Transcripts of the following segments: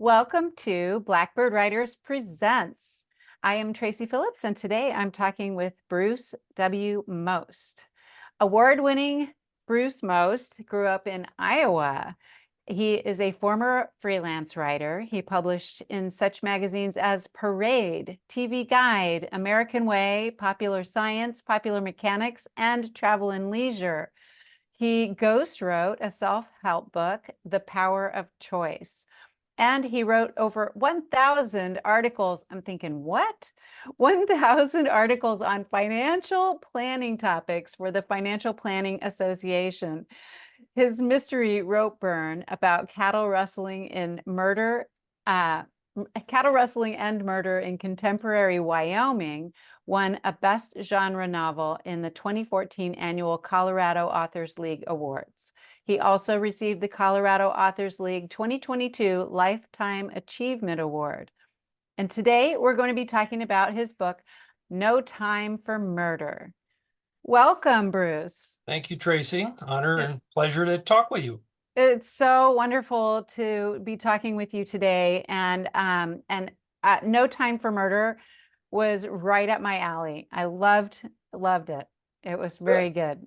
Welcome to Blackbird Writers Presents. I am Tracey Phillips, and today I'm talking with Bruce W. Most. Award-winning Bruce Most grew up in Iowa. He is a former freelance writer. He published in such magazines as Parade, TV Guide, American Way, Popular Science, Popular Mechanics, and Travel and Leisure. He ghost-wrote a self-help book, The Power of Choice. And he wrote over 1,000 articles. I'm thinking, what? 1,000 articles on financial planning topics for the Financial Planning Association. His mystery rope burn about cattle rustling and murder in contemporary Wyoming won a Best Genre Novel in the 2014 annual Colorado Authors League Awards. He also received the Colorado Authors League 2022 Lifetime Achievement Award. And today we're going to be talking about his book, No Time for Murder. Welcome, Bruce. Thank you, Tracey. Honor and pleasure to talk with you. It's so wonderful to be talking with you today. And No Time for Murder was right up my alley. I loved it. It was very good.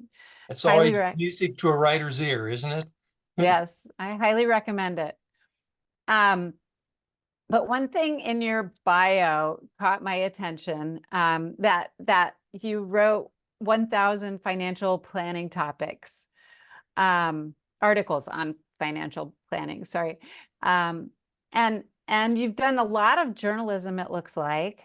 It's always music to a writer's ear, isn't it? Yes, I highly recommend it. But one thing in your bio caught my attention, that you wrote 1,000 financial planning topics, articles on financial planning, sorry. And you've done a lot of journalism, it looks like,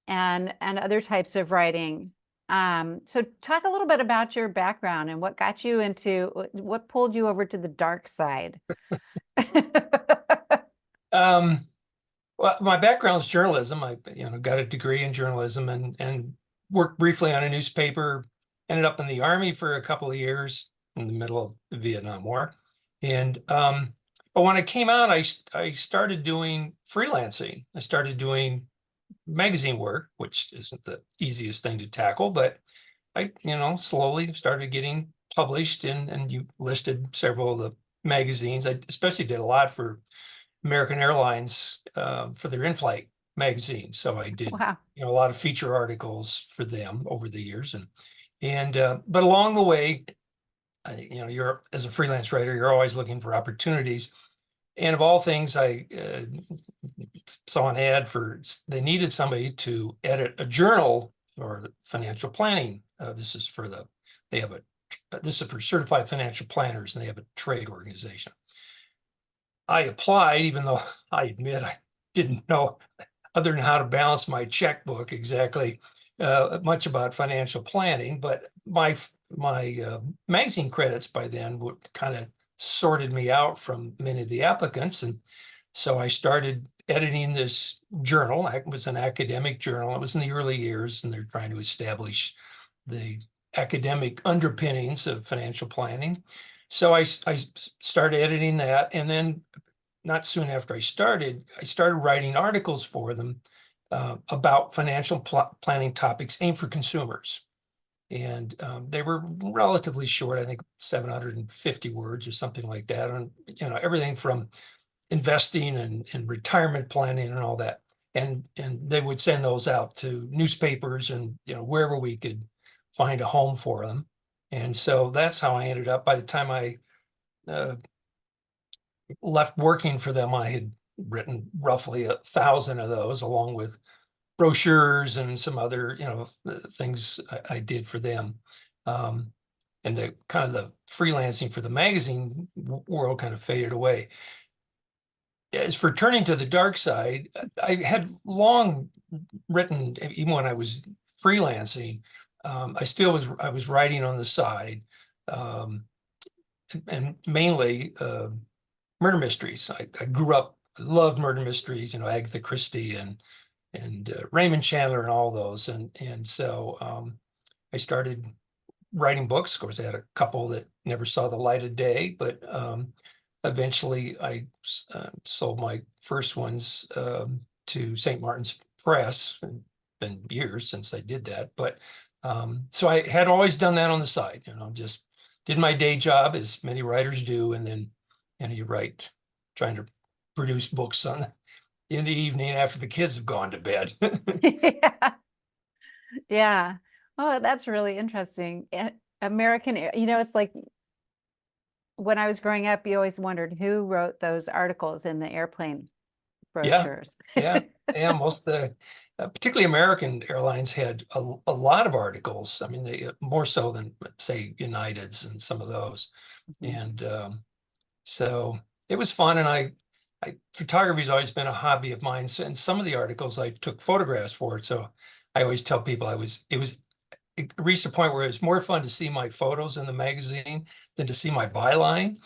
and other types of writing. So talk a little bit about your background and what got you into, what pulled you over to the dark side. Well, my background is journalism. I got a degree in journalism and worked briefly on a newspaper, ended up in the Army for a couple of years in the middle of the Vietnam War. And but when I came out, I started doing freelancing. I started doing magazine work, which isn't the easiest thing to tackle, but I, slowly started getting published, and you listed several of the magazines. I especially did a lot for American Airlines for their in-flight magazine. So I did, Wow. a lot of feature articles for them over the years, but along the way, you're, as a freelance writer, you're always looking for opportunities. And of all things, I saw an ad they needed somebody to edit a journal for financial planning. This is for certified financial planners, and they have a trade organization. I applied, even though I admit I didn't know, other than how to balance my checkbook, exactly much about financial planning. But my magazine credits by then would kind of sorted me out from many of the applicants. And so I started editing this journal. It was an academic journal. It was in the early years, and they're trying to establish the academic underpinnings of financial planning. So I started editing that, and then not soon after I started writing articles for them about financial planning topics aimed for consumers. And they were relatively short, I think 750 words or something like that, on everything from investing and retirement planning and all that. And they would send those out to newspapers and wherever we could find a home for them. And so that's how I ended up. By the time I left working for them, I had written roughly 1,000 of those, along with brochures and some other things I did for them. And the kind of the freelancing for the magazine world kind of faded away. As for turning to the dark side, I had long written, even when I was freelancing, I was writing on the side, and mainly murder mysteries. I grew up, loved murder mysteries, Agatha Christie and Raymond Chandler and all those. And so I started writing books. Of course, I had a couple that never saw the light of day, but eventually I sold my first ones to St. Martin's Press. It's been years since I did that, but so I had always done that on the side, just did my day job, as many writers do, and then you write, trying to produce books in the evening after the kids have gone to bed. Yeah. Yeah. Oh, that's really interesting. American, it's like when I was growing up, you always wondered who wrote those articles in the airplane Yeah, brochures. yeah, yeah. Most of the, particularly American airlines, had a lot of articles. I mean, they more so than say United's and some of those. Mhm. And so it was fun. And photography's always been a hobby of mine. So, and some of the articles I took photographs for it. So I always tell people it reached a point where it was more fun to see my photos in the magazine than to see my byline.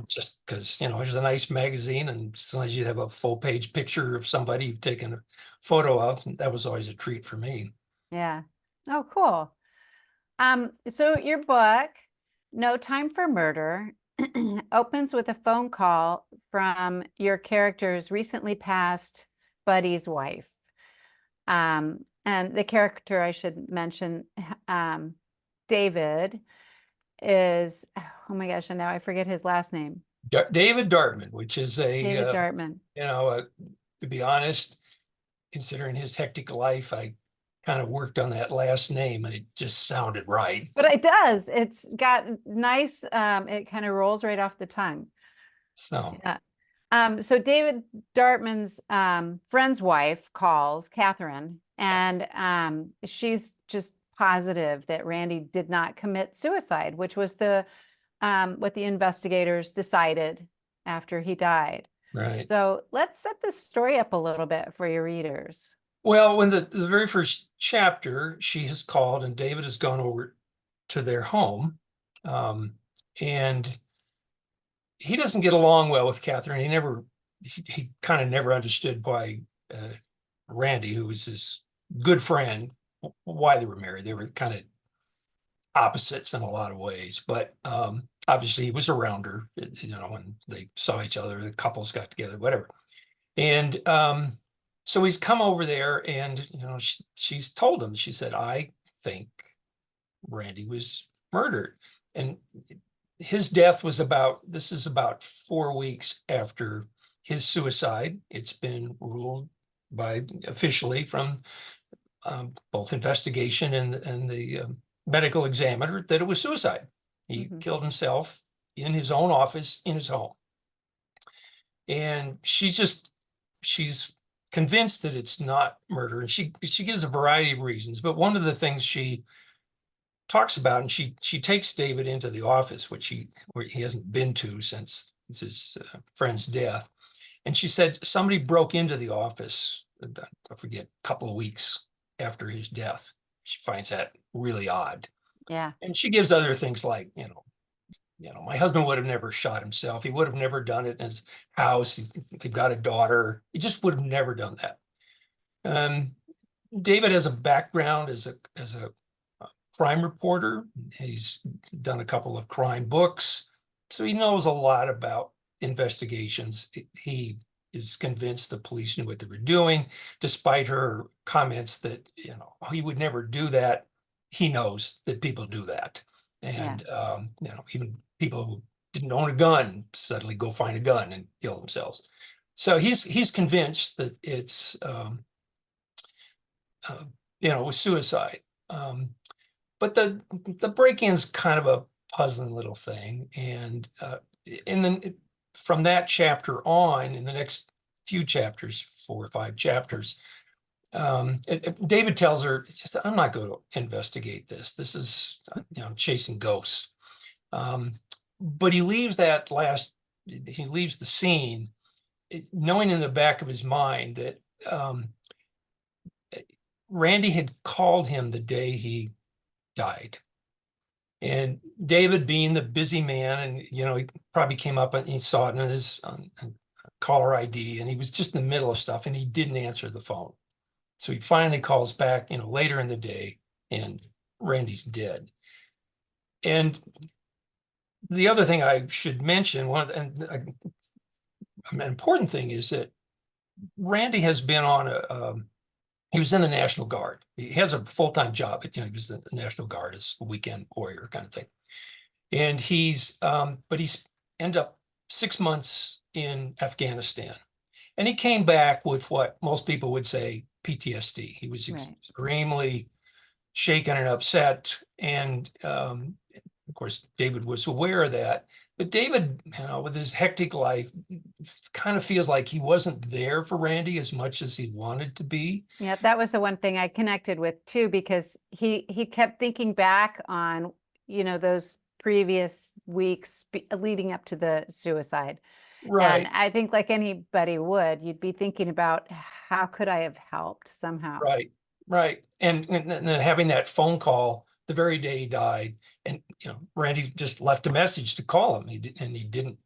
Just because, there's a nice magazine, and sometimes you'd have a full page picture of somebody you've taken a photo of. And that was always a treat for me. Yeah. Oh, cool. So your book, No Time for Murder, opens with a phone call from your character's recently passed buddy's wife. And the character I should mention, David, is, oh my gosh, and now I forget his last name. David Dartman, which is David Dartman. to be honest, considering his hectic life, I kind of worked on that last name and it just sounded right. But it does. It's got nice, it kind of rolls right off the tongue. So, Yeah. So David Dartman's friend's wife calls, Catherine, and she's just positive that Randy did not commit suicide, which was what the investigators decided after he died. right. So let's set this story up a little bit for your readers. Well, when the very first chapter, she has called and David has gone over to their home. And he doesn't get along well with Catherine. He kind of never understood why Randy, who was his good friend, why they were married. They were kind of opposites in a lot of ways, but obviously he was around her, when they saw each other, the couples got together, whatever. And so he's come over there and, she's told him, she said, I think Randy was murdered. And this is about 4 weeks after his suicide. It's been ruled officially from both investigation and the medical examiner that it was suicide. He killed himself in his own office in his home. And she's convinced that it's not murder. And she gives a variety of reasons, but one of the things she talks about, and she takes David into the office, where he hasn't been to since his friend's death. And she said somebody broke into the office, I forget, a couple of weeks after his death. She finds that really odd. Yeah. And she gives other things like, my husband would have never shot himself. He would have never done it in his house. They've got a daughter. He just would have never done that. David has a background as a crime reporter. He's done a couple of crime books, so he knows a lot about investigations. He is convinced the police knew what they were doing, despite her comments that, he would never do that. He knows that people do that. And, even people who didn't own a gun suddenly go find a gun and kill themselves. So he's convinced that it's, it was suicide. But the break-in's kind of a puzzling little thing. And from that chapter on, in the next few chapters, 4 or 5 chapters, David tells her, I'm not going to investigate this. This is, chasing ghosts. But he leaves the scene knowing in the back of his mind that Randy had called him the day he died. And David, being the busy man, and he probably came up and he saw it in his caller ID, and he was just in the middle of stuff, and he didn't answer the phone. So he finally calls back, later in the day, and Randy's dead. And the other thing I should mention, an important thing is that Randy has been on he was in the National Guard. He has a full-time job, but he was in the National Guard as a weekend warrior kind of thing. And but he's ended up 6 months in Afghanistan. And he came back with what most people would say PTSD. He was Right. extremely shaken and upset. And of course, David was aware of that. But David, with his hectic life, kind of feels like he wasn't there for Randy as much as he wanted to be. Yeah, that was the one thing I connected with too, because he kept thinking back on, those previous weeks leading up to the suicide. And Right, I think like anybody would, you'd be thinking about how could I have helped somehow? right, right. And then having that phone call the very day he died, and Randy just left a message to call him. And he didn't,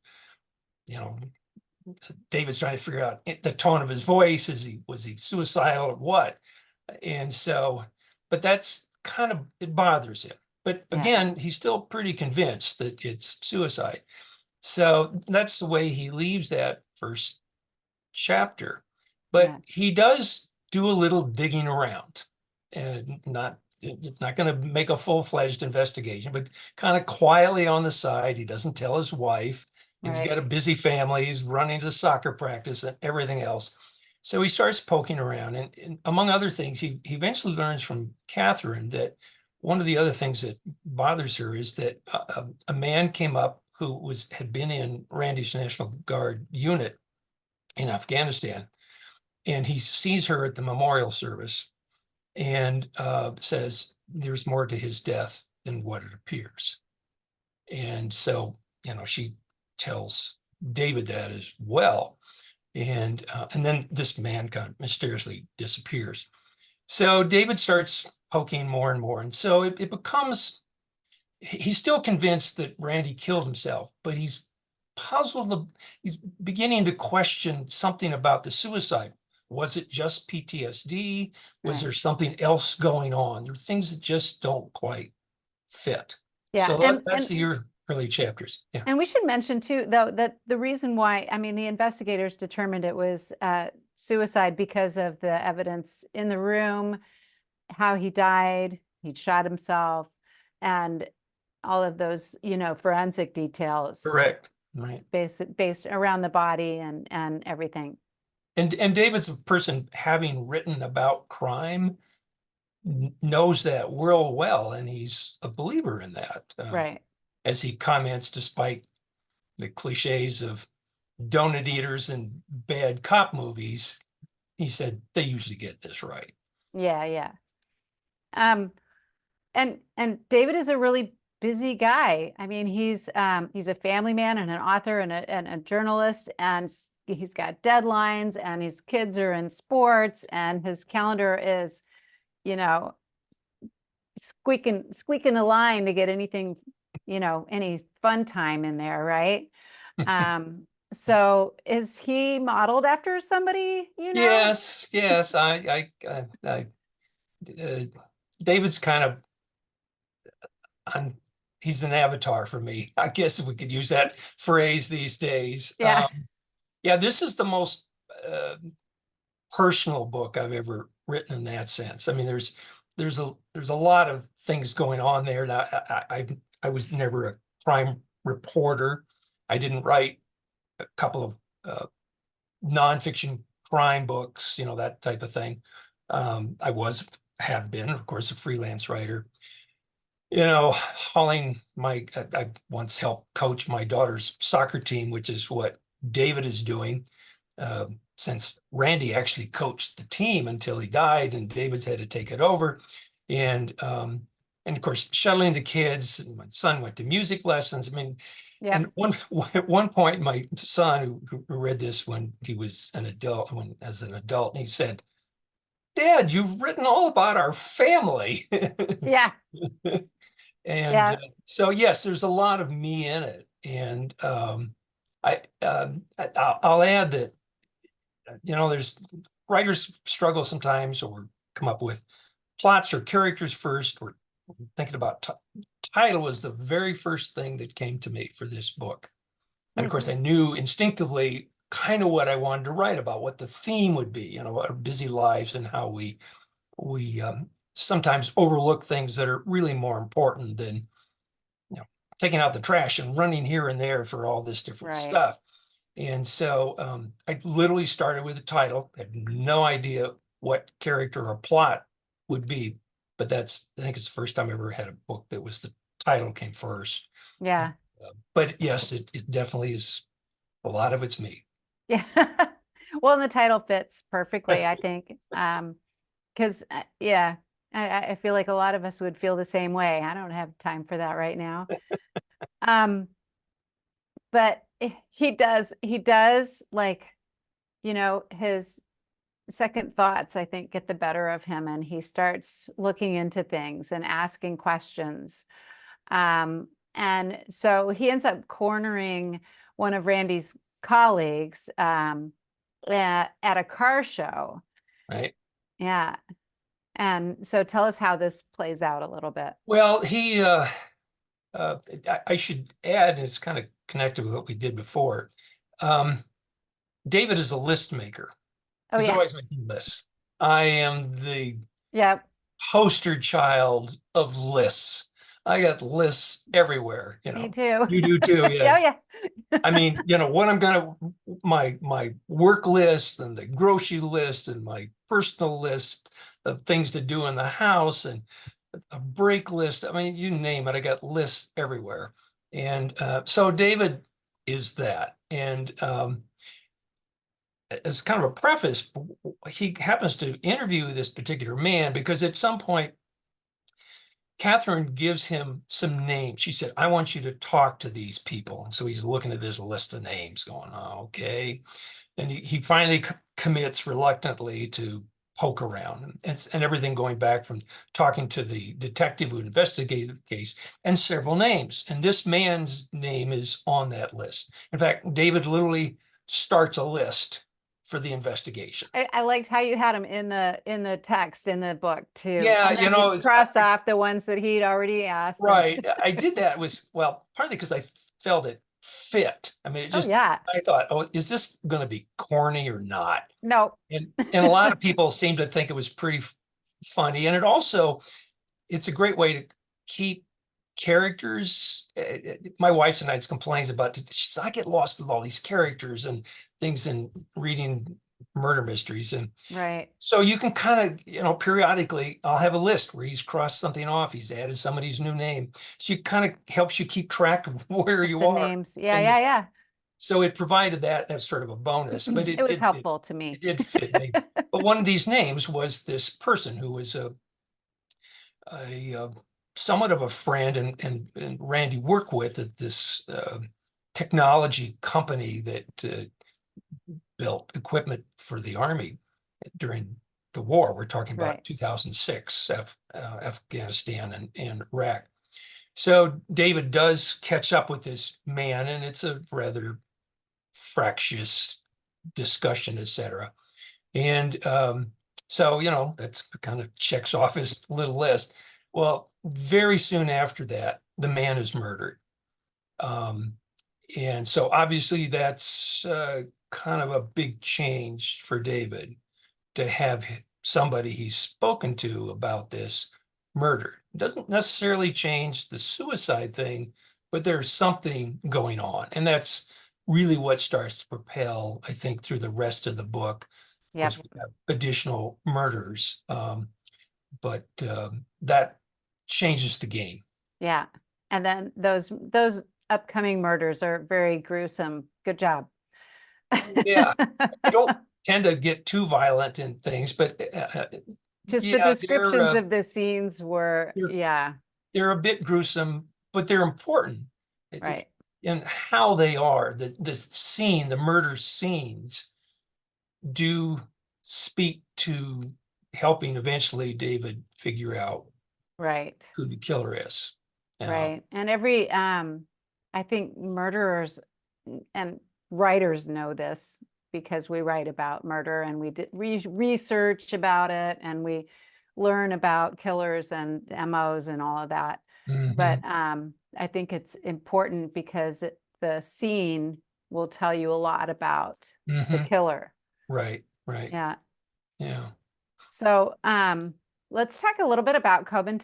you know, David's trying to figure out the tone of his voice. Was he suicidal or what? And so, but that's kind of, it bothers him. But Yeah, again, he's still pretty convinced that it's suicide. So that's the way he leaves that first chapter. But yeah, he does do a little digging around, and not going to make a full-fledged investigation, but kind of quietly on the side. He doesn't tell his wife. He's right. got a busy family. He's running to soccer practice and everything else. So he starts poking around, and among other things, he eventually learns from Catherine that one of the other things that bothers her is that a man came up who had been in Randy's National Guard unit in Afghanistan, and he sees her at the memorial service and says there's more to his death than what it appears. And so, she tells David that as well. And then this man kind of mysteriously disappears. So David starts poking more and more. And so it becomes, he's still convinced that Randy killed himself, but he's puzzled. He's beginning to question something about the suicide. Was it just PTSD? Was there Right. something else going on? There are things that just don't quite fit. Yeah. So that's the early chapters. Yeah. And we should mention too, though, that the reason why, I mean, the investigators determined it was suicide because of the evidence in the room, how he died, he'd shot himself, and all of those, forensic details Correct. Right. based around the body and everything. And David's a person having written about crime, knows that world well, and he's a believer in that. Right. As he comments, despite the cliches of donut eaters and bad cop movies, he said they usually get this right. Yeah, yeah. Um, and David is a really busy guy. I mean, he's a family man and an author and a journalist, and he's got deadlines, and his kids are in sports, and his calendar is, you know, squeaking the line to get anything, any fun time in there, right? So is he modeled after somebody, Yes, yes. David's kind of he's an avatar for me, I guess, if we could use that phrase these days. Yeah. Yeah, this is the most personal book I've ever written in that sense. I mean, there's a lot of things going on there. And I was never a crime reporter. I didn't write a couple of nonfiction crime books, that type of thing. Have been, of course, a freelance writer. I once helped coach my daughter's soccer team, which is what David is doing, since Randy actually coached the team until he died, and David's had to take it over. And of course, shuttling the kids. My son went to music lessons. I mean, Yeah. and at one point, my son, who read this when he was an adult, as an adult, and he said, "Dad, you've written all about our family." Yeah. And Yeah. so, yes, there's a lot of me in it. And I'll add that, there's writers struggle sometimes or come up with plots or characters first. We're thinking about title was the very first thing that came to me for this book. And of course, I knew instinctively kind of what I wanted to write about, what the theme would be, our busy lives and how we sometimes overlook things that are really more important than taking out the trash and running here and there for all this different Right. stuff. And so I literally started with the title, had no idea what character or plot would be, but I think it's the first time I ever had a book that was the title came first. Yeah. But yes, it definitely is, a lot of it's me. Yeah. Well, and the title fits perfectly, I think. Because yeah, I feel like a lot of us would feel the same way. I don't have time for that right now. Um, but he does like, his second thoughts, I think, get the better of him, and he starts looking into things and asking questions. And so he ends up cornering one of Randy's colleagues at a car show. Right. Yeah. And so tell us how this plays out a little bit. Well, I should add, and it's kind of connected with what we did before. Um, David is a list maker. Oh, He's yeah. always making lists. I am the Yeah, poster child of lists. I got lists everywhere, me too. You do too, Yeah, yes. yeah. I mean, what I'm gonna, my work list and the grocery list and my personal list of things to do in the house and a break list. I mean, you name it, I got lists everywhere. And so David is that. And as kind of a preface, he happens to interview this particular man because at some point, Catherine gives him some names. She said, I want you to talk to these people. So he's looking at this list of names going, oh, okay. And he finally commits reluctantly to poke around and everything going back from talking to the detective who investigated the case and several names. And this man's name is on that list. In fact, David literally starts a list for the investigation. I liked how you had him in the text in the book too. Yeah, And then you cross off the ones that he'd already asked. right. I did that well, partly because I felt it fit. I mean, Oh, yeah. I thought, oh, is this going to be corny or not? No. And a lot of people seem to think it was pretty funny. And it's a great way to keep characters. My wife sometimes complains about, she says, I get lost with all these characters and things in reading murder mysteries. And Right. so you can kind of, periodically, I'll have a list where he's crossed something off. He's added somebody's new name. So you kind of helps you keep track of where you The are. names. Yeah, And yeah, yeah. so it provided that's sort of a bonus, but It was helpful to it me. did fit me. But one of these names was this person who was a somewhat of a friend and Randy worked with at this technology company that built equipment for the Army during the war. We're talking about Right. 2006, Afghanistan and Iraq. So David does catch up with this man, and it's a rather fractious discussion, etc. And so, that's kind of checks off his little list. Well, very soon after that, the man is murdered. Um, and so obviously that's kind of a big change for David to have somebody he's spoken to about this murder. It doesn't necessarily change the suicide thing, but there's something going on. And that's really what starts to propel, I think, through the rest of the book. Of Yep. course, we have additional murders, but that changes the game. Yeah. And then those upcoming murders are very gruesome. Good job. Yeah, I don't tend to get too violent in things, but Just the yeah, descriptions of the scenes were, they're yeah, they're a bit gruesome, but they're important right. in how they are. The murder scenes do speak to helping eventually David figure out Right. who the killer is. Right. And I think murderers and writers know this because we write about murder and we did research about it and we learn about killers and MOs and all of that. But Mhm, I think it's important because the scene will tell you a lot about the mhm. killer. Right, Yeah. yeah. So let's talk a little bit about Coben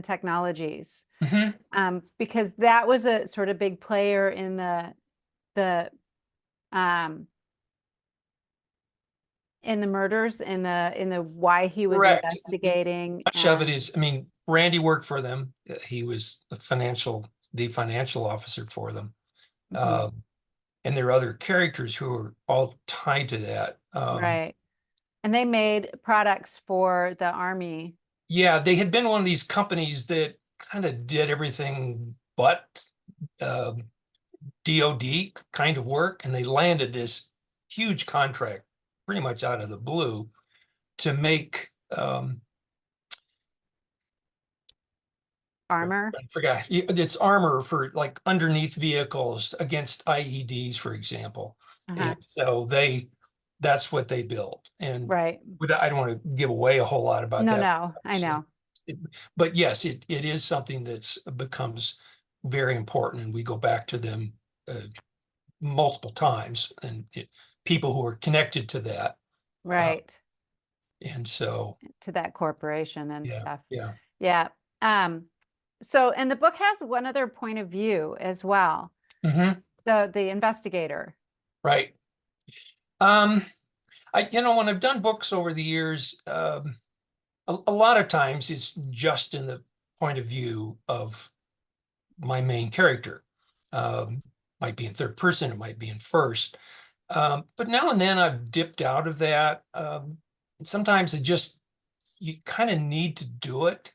Technologies. Mhm, Because that was a sort of big player in the um, in the murders, in the why he was Correct. investigating, Much of it and is, I mean, Randy worked for them. He was the financial officer for them. mhm, And there are other characters who are all tied to that. right. And they made products for the army. Yeah, they had been one of these companies that kind of did everything but um, DoD kind of work, and they landed this huge contract pretty much out of the blue to make Armor. I forgot it's armor for like underneath vehicles against IEDs, for example. Uh-huh. And so that's what they built. And Right. without, I don't want to give away a whole lot about No, that, no, I obviously. know. But yes, it is something that's becomes very important, and we go back to them multiple times, and people who are connected to that. Uh, Right. and so, To that corporation and yeah, stuff. yeah. Yeah. Um, so, and the book has one other point of view as well. Hmm. The investigator. Right. When I've done books over the years, a lot of times it's just in the point of view of my main character. Um, might be in third person, it might be in first. But now and then I've dipped out of that. And sometimes you kind of need to do it.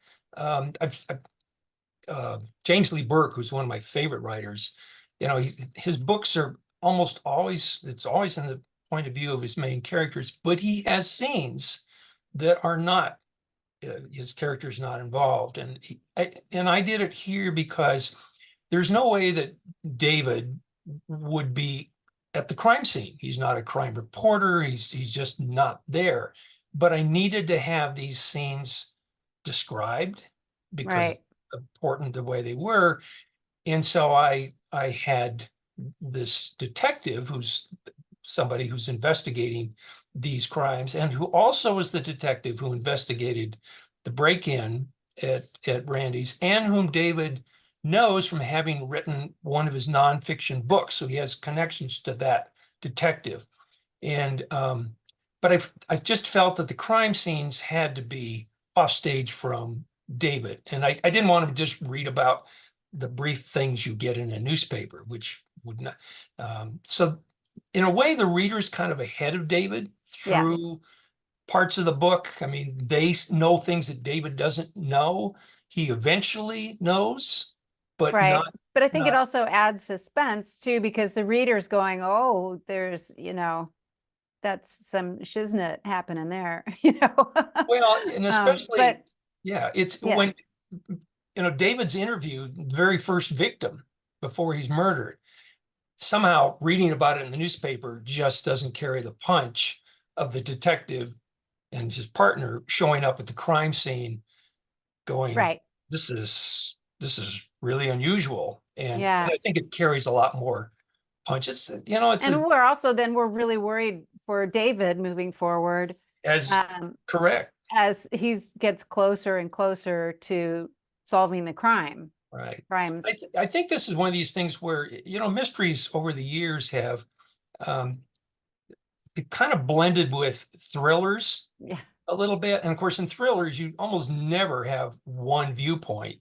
James Lee Burke, who's one of my favorite writers, his books are it's always in the point of view of his main characters, but he has scenes that are not his character's not involved. And I did it here because there's no way that David would be at the crime scene. He's not a crime reporter. He's just not there. But I needed to have these scenes described because Right. it's important the way they were. And so I had this detective who's somebody who's investigating these crimes and who also is the detective who investigated the break-in at Randy's, and whom David knows from having written one of his nonfiction books. So he has connections to that detective. And but I've just felt that the crime scenes had to be off stage from David. And I didn't want to just read about the brief things you get in a newspaper, which would not. So in a way, the reader's kind of ahead of David Yeah. through parts of the book. I mean, they know things that David doesn't know. He eventually knows, but Right. But I think it not also adds suspense too, because the reader's going, oh, there's, that's some shiznit happening there, well, and especially, But yeah, it's yeah, when David's interviewed the very first victim before he's murdered. Somehow reading about it in the newspaper just doesn't carry the punch of the detective and his partner showing up at the crime scene going, right. this is really unusual. And Yeah. I think it carries a lot more punch. It's And we're really worried for David moving forward, as um, correct. as he gets closer and closer to solving the Right. crimes. I think this is one of these things where, mysteries over the years have um, it kind of blended with thrillers Yeah. a little bit. And of course, in thrillers, you almost never have one viewpoint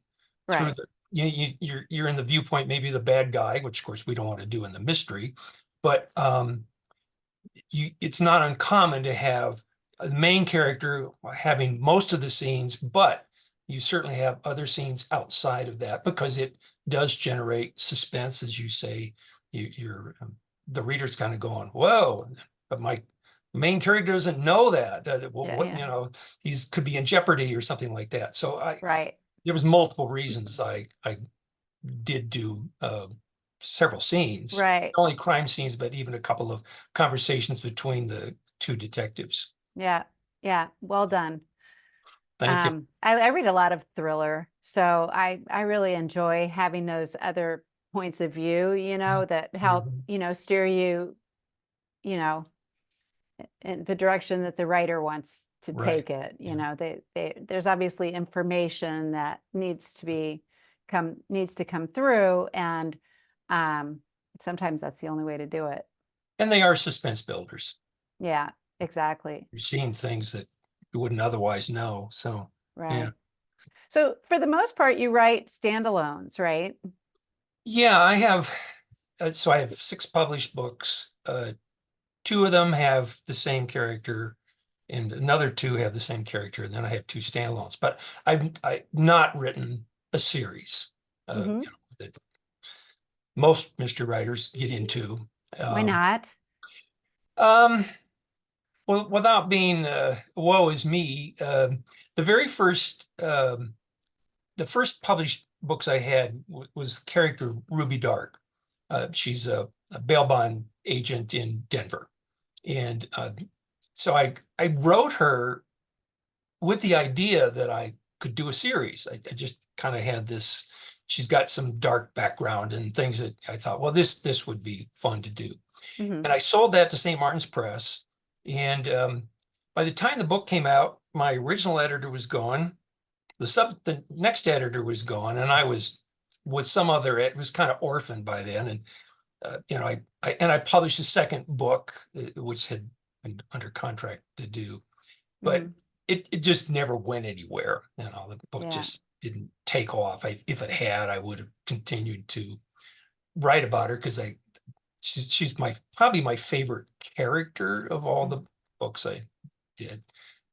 through Right. the you're in the viewpoint, maybe the bad guy, which of course we don't want to do in the mystery, but it's not uncommon to have a main character having most of the scenes, but you certainly have other scenes outside of that because it does generate suspense, as you say. You're the reader's kind of going, "Whoa!" But my main character doesn't know that. Yeah. What Yeah. he's could be in jeopardy or something like that. So Right. there was multiple reasons I did do several scenes, Right. not only crime scenes, but even a couple of conversations between the two detectives. Yeah. Yeah. Well done. Thank you. I read a lot of thriller, so I really enjoy having those other points of view, that help, Mhm. steer you, you know, in the direction that the writer wants to Right. take it. Yeah. There's obviously information that needs to come through, and um, sometimes that's the only way to do it. And they are suspense builders. Yeah, exactly. You're seeing things that you wouldn't otherwise know. So, yeah. Right. So for the most part, you write standalones, right? Yeah, I have, so I have 6 published books. 2 of them have the same character and another 2 have the same character. And then I have 2 standalones, but I've not written a series, Hmm. that most mystery writers get into. Why Um, not? um, well, without being, woe is me, the very first, the first published books I had was character Ruby Dark. She's a bail bond agent in Denver. And so I wrote her with the idea that I could do a series. I just kind of had this, she's got some dark background and things that I thought, well, this would be fun to do. Hmm. And I sold that to St. Martin's Press. And by the time the book came out, my original editor was gone. The next editor was gone, and I was with some other, it was kind of orphaned by then. And I published a second book, which had been under contract to do, but Hmm. it just never went anywhere. The book Yeah. just didn't take off. If it had, I would have continued to write about her because she's probably my favorite character of all the books I did.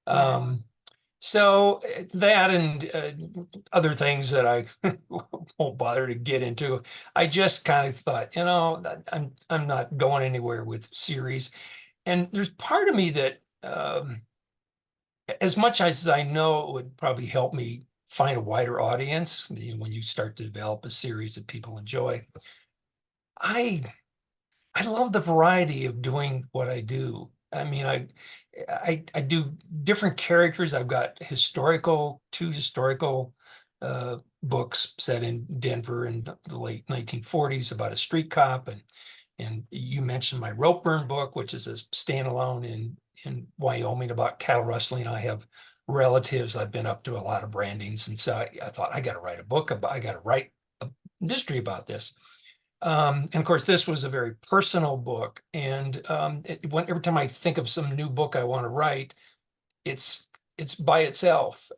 Yeah. So that and other things that I won't bother to get into. I just kind of thought, I'm not going anywhere with series. And there's part of me that, as much as I know it would probably help me find a wider audience, when you start to develop a series that people enjoy, I I love the variety of doing what I do. I mean, I do different characters. I've got 2 historical books set in Denver in the late 1940s about a street cop, and you mentioned my rope burn book, which is a standalone in Wyoming about cattle rustling. I have relatives. I've been up to a lot of brandings, and so I thought I got to write a book about. I got to write a history about this. And of course, this was a very personal book. And every time I think of some new book I want to write, it's by itself.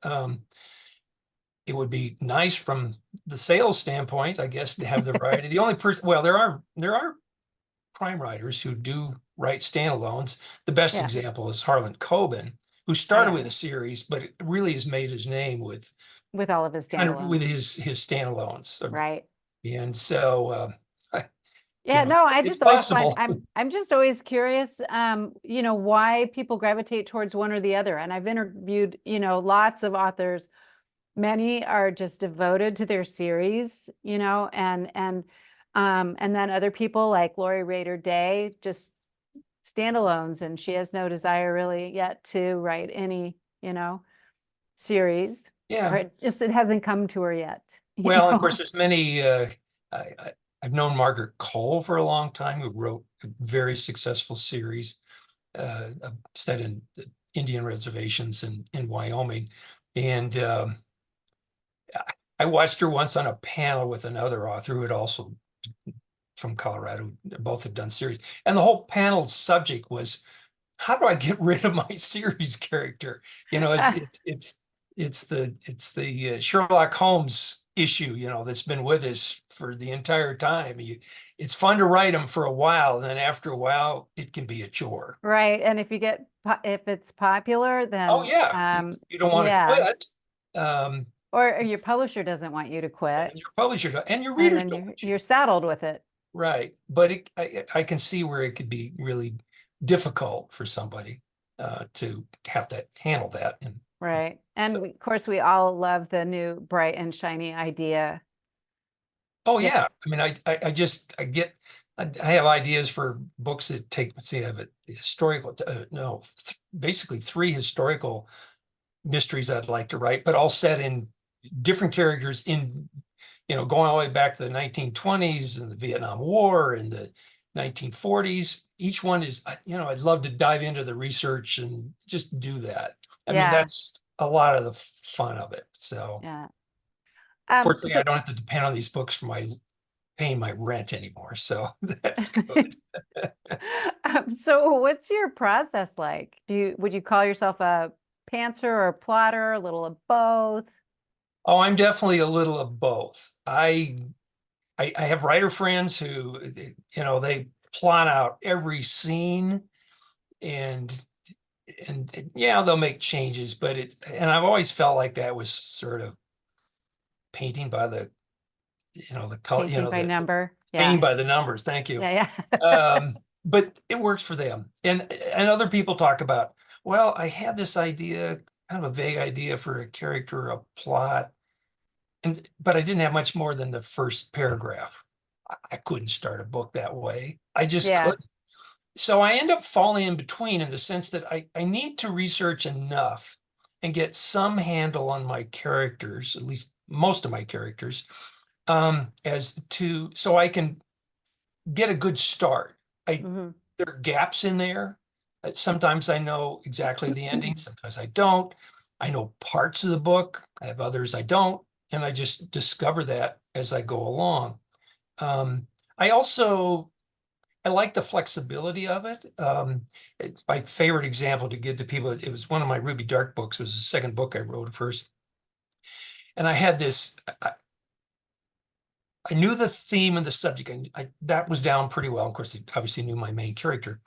It would be nice from the sales standpoint, I guess, to have the variety. The only person, well, there are crime writers who do write standalones. The best Yeah. example is Harlan Coben, who Oh, started yeah. with a series, but it really has made his name with With all of his kind of with standalones. his standalones. Right. And so, Yeah, no, I it's just always find possible. I'm just always curious, why people gravitate towards one or the other. And I've interviewed, lots of authors. Many are just devoted to their series, and then other people like Lori Rader Day, just standalones, and she has no desire really yet to write any, series, or Yeah. it hasn't come to her yet, Well, of course, there's many. I've known Margaret Cole for a long time, who wrote a very successful series set in Indian reservations in Wyoming. And I watched her once on a panel with another author who had also from Colorado. Both had done series, and the whole panel subject was, how do I get rid of my series character? It's the Sherlock Holmes issue, that's been with us for the entire time. It's fun to write them for a while, and then after a while, it can be a chore. Right, and if it's popular, Oh then, yeah, you don't want to yeah, quit, or your publisher doesn't want you to quit, and your publisher and your and readers then don't you're want you. you're saddled with it. Right, but I can see where it could be really difficult for somebody to have to handle that, and Right. so. And of course, we all love the new bright and shiny idea. Oh Yeah. yeah, I mean, I have ideas for books that take, let's see, I have a historical, no, basically 3 historical mysteries I'd like to write, but all set in different characters going all the way back to the 1920s and the Vietnam War and the 1940s. Each one is, I'd love to dive into the research and just do that. I mean, Yeah. that's a lot of the fun of it. So Yeah. fortunately, So I don't have to depend on these books for my paying my rent anymore, so that's good. So what's your process like? Would you call yourself a pantser or a plotter, a little of both? Oh, I'm definitely a little of both. I have writer friends who, they plot out every scene and yeah, they'll make changes, but and I've always felt like that was sort of painting by the color, Painting by the number. Yeah. painting by the numbers. Thank you. Yeah, yeah. But it works for them. And other people talk about, well, I had this idea, kind of a vague idea for a character, a plot, but I didn't have much more than the first paragraph. I couldn't start a book that way. I just Yeah. couldn't. So I end up falling in between in the sense that I need to research enough and get some handle on my characters, at least most of my characters, so I can get a good start. Hmm. There are gaps in there. Sometimes I know exactly the ending, sometimes I don't. I know parts of the book, I have others I don't, and I just discover that as I go along. Um, I also I like the flexibility of it. My favorite example to give to people, it was one of my Ruby Dark books, it was the second book I wrote first. And I had this, I knew the theme and the subject, and that was down pretty well. Of course, I obviously knew my main character,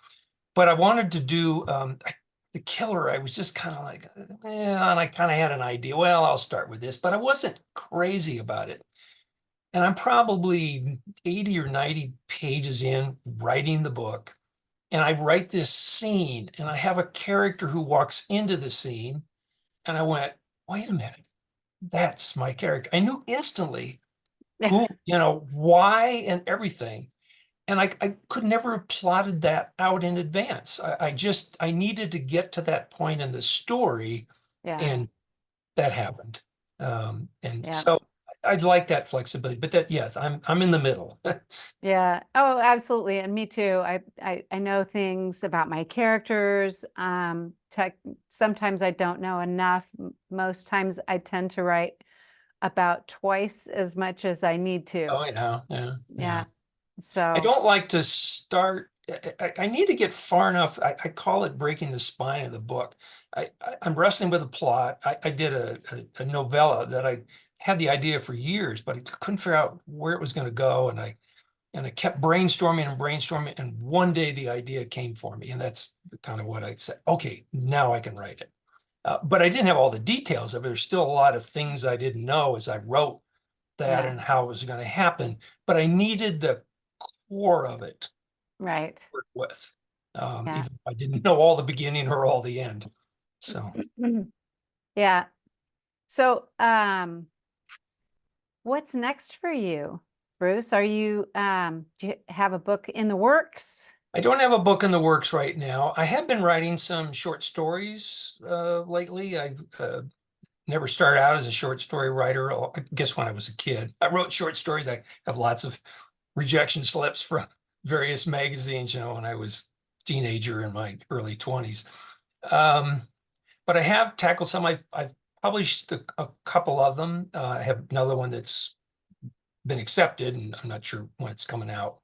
but I wanted to do the killer. I was just kind of like, and I kind of had an idea. Well, I'll start with this, but I wasn't crazy about it. And I'm probably 80 or 90 pages in writing the book. And I write this scene, and I have a character who walks into the scene, and I went, wait a minute, that's my character. I knew instantly who, why and everything. And I could never have plotted that out in advance. I needed to get to that point in the story, Yeah. and that happened. And Yeah. so I'd like that flexibility, but yes, I'm in the middle. Yeah. Oh, absolutely. And me too. I know things about my characters. Sometimes I don't know enough. Most times I tend to write about twice as much as I need to. Oh yeah, yeah, yeah. Yeah. I So, don't like to start. I need to get far enough. I call it breaking the spine of the book. I'm wrestling with a plot. I did a novella that I had the idea for years, but I couldn't figure out where it was going to go. And I kept brainstorming and brainstorming. And one day the idea came for me. And that's kind of what I said. Okay, now I can write it. But I didn't have all the details of it. There's still a lot of things I didn't know as I wrote that yeah. and how it was going to happen. But I needed the core of it Right. work with, Yeah. even if I didn't know all the beginning or all the end. So Yeah. So, what's next for you, Bruce? Do you have a book in the works? I don't have a book in the works right now. I have been writing some short stories lately. I never started out as a short story writer. I guess when I was a kid, I wrote short stories. I have lots of rejection slips from various magazines, when I was a teenager in my early 20s. But I have tackled some. I've published a couple of them. I have another one that's been accepted, and I'm not sure when it's coming out.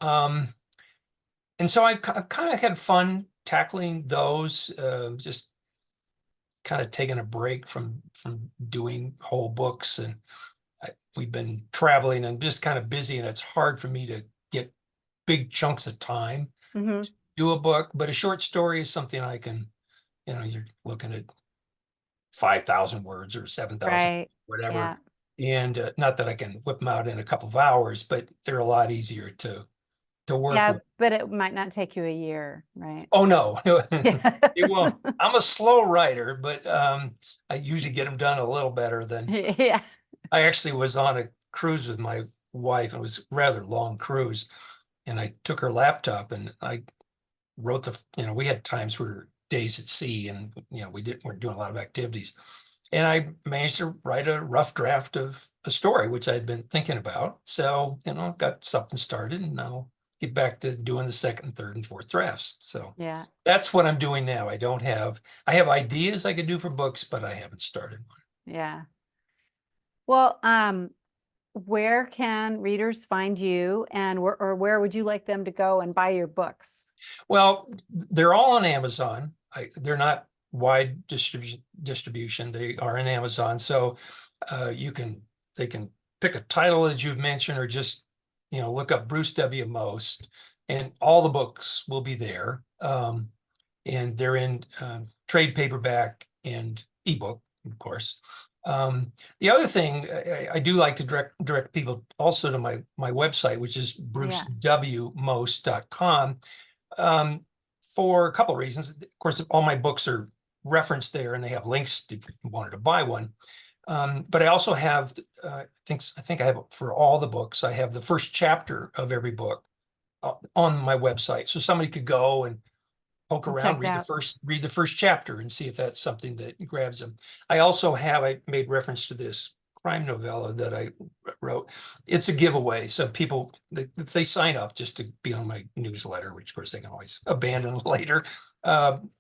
Um, and so I've kind of had fun tackling those, just kind of taking a break from doing whole books. And we've been traveling and just kind of busy, and it's hard for me to get big chunks of time Hmm. to do a book. But a short story is something I can, you're looking at 5,000 words or 7,000, Right. whatever. Yeah. And not that I can whip them out in a couple of hours, but they're a lot easier to work Yeah, with. but it might not take you a year, right? Oh no, it Yes. won't. I'm a slow writer, but I usually get them done a little better than. Yeah. I actually was on a cruise with my wife. It was a rather long cruise, and I took her laptop and I wrote we had times where days at sea, and weren't doing a lot of activities. And I managed to write a rough draft of a story, which I'd been thinking about. So, got something started, and I'll get back to doing the second, third, and fourth drafts. So Yeah. that's what I'm doing now. I have ideas I could do for books, but I haven't started one. Yeah. Well, where can readers find you, and where would you like them to go and buy your books? Well, they're all on Amazon. They're not wide distribution. They are in Amazon. So they can pick a title that you've mentioned, or just, look up Bruce W. Most, and all the books will be there. And they're in trade paperback and ebook, of course. The other thing I do like to direct people also to my website, which is brucewmost.com, for a couple of reasons. Of course, all my books are referenced there, and they have links if you wanted to buy one. But I also have, I think I have, for all the books, I have the first chapter of every book on my website, so somebody could go and poke around, read the first chapter, and see if that's something that grabs them. I made reference to this crime novella that I wrote. It's a giveaway, so people, if they sign up just to be on my newsletter, which of course they can always abandon later,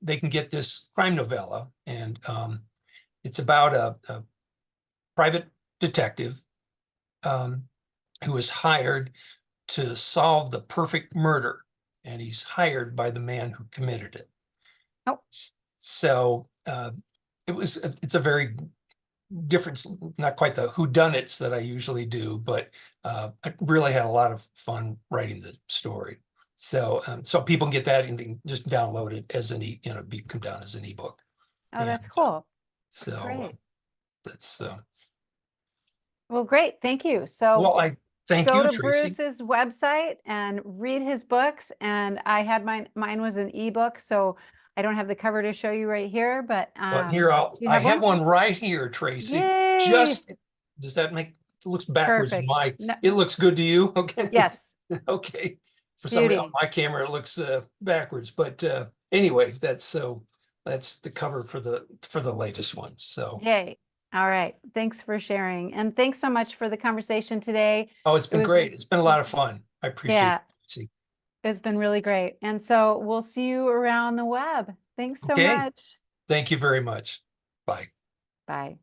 they can get this crime novella. And it's about a private detective who is hired to solve the perfect murder, and he's hired by the man who committed it. Oh. So it's a very different, not quite the whodunits that I usually do, but I really had a lot of fun writing the story. So people can get that and they can just download it as come down as an ebook. Oh, that's cool. So great. That's well, great. Thank you. well, I thank go you, to Tracy. Bruce's website and read his books. And I had mine was an ebook, so I don't have the cover to show you right here, but Well, here I have one right here, Tracy. Yay! Does that make, it looks backwards in Perfect. No, it looks good to you? Okay. yes. Okay. For somebody on Beauty. my camera, it looks backwards, but anyway, that's the cover for the latest one. So Yay. All right. Thanks for sharing. And thanks so much for the conversation today. oh, it's been great. It's been a lot of fun. I appreciate it. Yeah, it's been really great. And so we'll see you around the web. Thanks so Okay. much. Thank you very much. Bye. Bye.